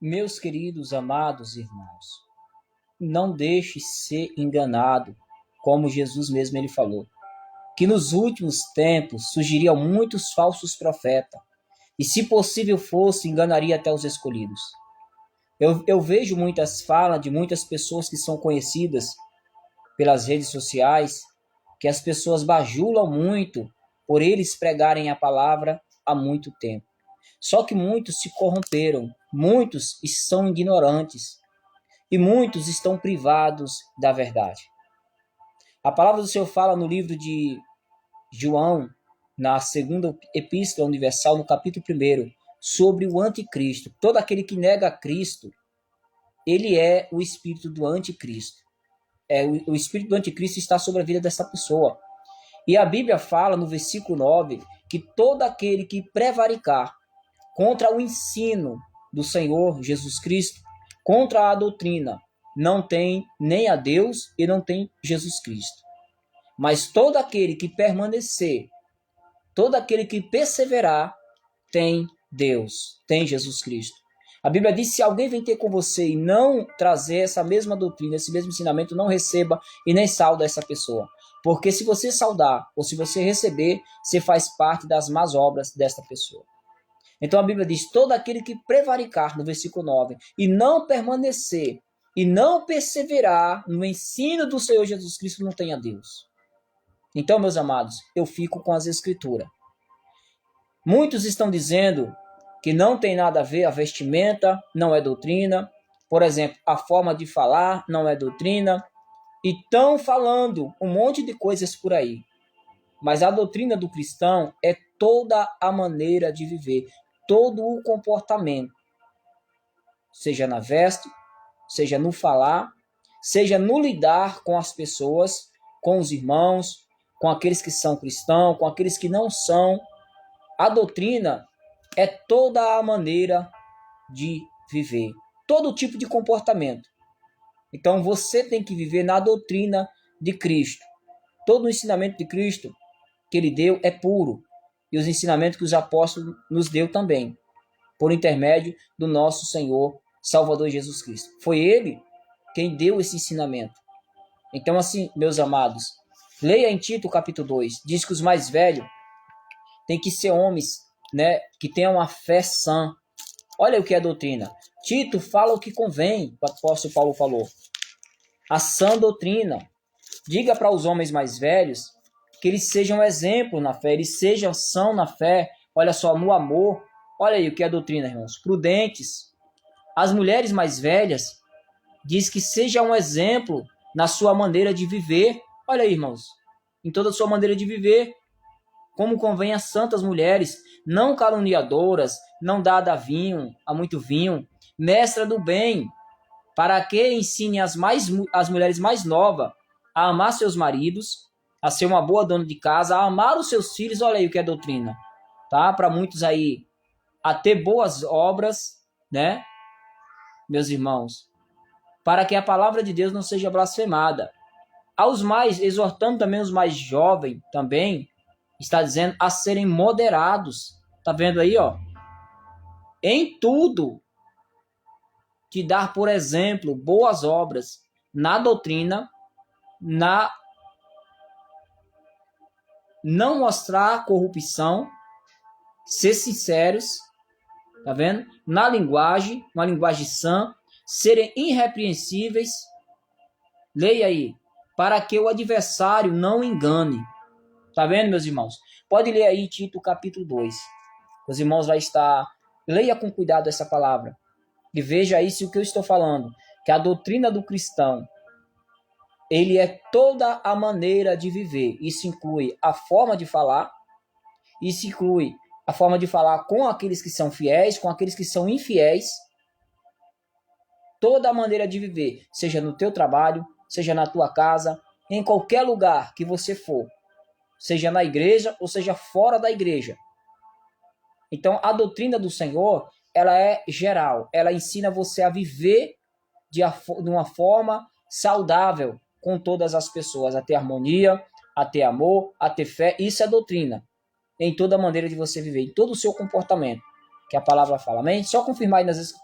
Meus queridos, amados irmãos, não deixe ser enganado, como Jesus mesmo ele falou, que nos últimos tempos surgiriam muitos falsos profetas, e se possível fosse, enganaria até os escolhidos. Eu vejo muitas falas de muitas pessoas que são conhecidas pelas redes sociais, que as pessoas bajulam muito por eles pregarem a palavra há muito tempo. Só que muitos se corromperam, muitos são ignorantes e muitos estão privados da verdade. A palavra do Senhor fala no livro de João, na segunda epístola universal, no capítulo 1, sobre o anticristo. Todo aquele que nega Cristo, ele é o espírito do anticristo. O espírito do anticristo está sobre a vida dessa pessoa. E a Bíblia fala no versículo 9 que todo aquele que prevaricar contra o ensino do Senhor Jesus Cristo, contra a doutrina, não tem nem a Deus e não tem Jesus Cristo. Mas todo aquele que permanecer, todo aquele que perseverar, tem Deus, tem Jesus Cristo. A Bíblia diz: se alguém vem ter com você e não trazer essa mesma doutrina, esse mesmo ensinamento, não receba e nem salda essa pessoa. Porque se você saudar ou se você receber, você faz parte das más obras desta pessoa. Então a Bíblia diz: todo aquele que prevaricar, no versículo 9, e não permanecer, e não perseverar no ensino do Senhor Jesus Cristo, não tem a Deus. Então, meus amados, eu fico com as Escrituras. Muitos estão dizendo que não tem nada a ver, a vestimenta não é doutrina. Por exemplo, a forma de falar não é doutrina. E estão falando um monte de coisas por aí. Mas a doutrina do cristão é toda a maneira de viver, todo o comportamento. Seja na veste, seja no falar, seja no lidar com as pessoas, com os irmãos, com aqueles que são cristãos, com aqueles que não são. A doutrina é toda a maneira de viver, todo tipo de comportamento. Então você tem que viver na doutrina de Cristo. Todo o ensinamento de Cristo que ele deu é puro. E os ensinamentos que os apóstolos nos deu também, por intermédio do nosso Senhor Salvador Jesus Cristo. Foi ele quem deu esse ensinamento. Então, assim, meus amados, leia em Tito capítulo 2, diz que os mais velhos têm que ser homens, né, que tenham uma fé sã. Olha o que é doutrina. Tito fala o que convém, o apóstolo Paulo falou. A sã doutrina. Diga para os homens mais velhos que eles sejam exemplo na fé, eles sejam são na fé, olha só, no amor. Olha aí o que é doutrina, irmãos. Prudentes. As mulheres mais velhas diz que seja um exemplo na sua maneira de viver. Olha aí, irmãos, em toda a sua maneira de viver, como convém às santas mulheres, não caluniadoras, não dada a muito vinho, mestra do bem, para que ensine as mulheres mais novas a amar seus maridos, a ser uma boa dona de casa, a amar os seus filhos. Olha aí o que é doutrina, tá? Para muitos aí, a ter boas obras, né, meus irmãos, para que a palavra de Deus não seja blasfemada. Aos mais, exortando também os mais jovens, também, está dizendo a serem moderados. Tá vendo aí, ó? Em tudo, te dar, por exemplo, boas obras na doutrina, não mostrar corrupção, ser sinceros, tá vendo? Na linguagem, uma linguagem sã, serem irrepreensíveis. Leia aí, para que o adversário não engane. Tá vendo, meus irmãos? Pode ler aí Tito capítulo 2. Os irmãos vai estar... Leia com cuidado essa palavra. E veja aí se o que eu estou falando, que a doutrina do cristão, ele é toda a maneira de viver. Isso inclui a forma de falar, isso inclui a forma de falar com aqueles que são fiéis, com aqueles que são infiéis. Toda a maneira de viver, seja no teu trabalho, seja na tua casa, em qualquer lugar que você for, seja na igreja ou seja fora da igreja. Então, a doutrina do Senhor, ela é geral. Ela ensina você a viver de uma forma saudável com todas as pessoas, a ter harmonia, a ter amor, a ter fé. Isso é doutrina. Em toda maneira de você viver, em todo o seu comportamento, que a palavra fala. Amém? Só confirmar aí nas escrituras.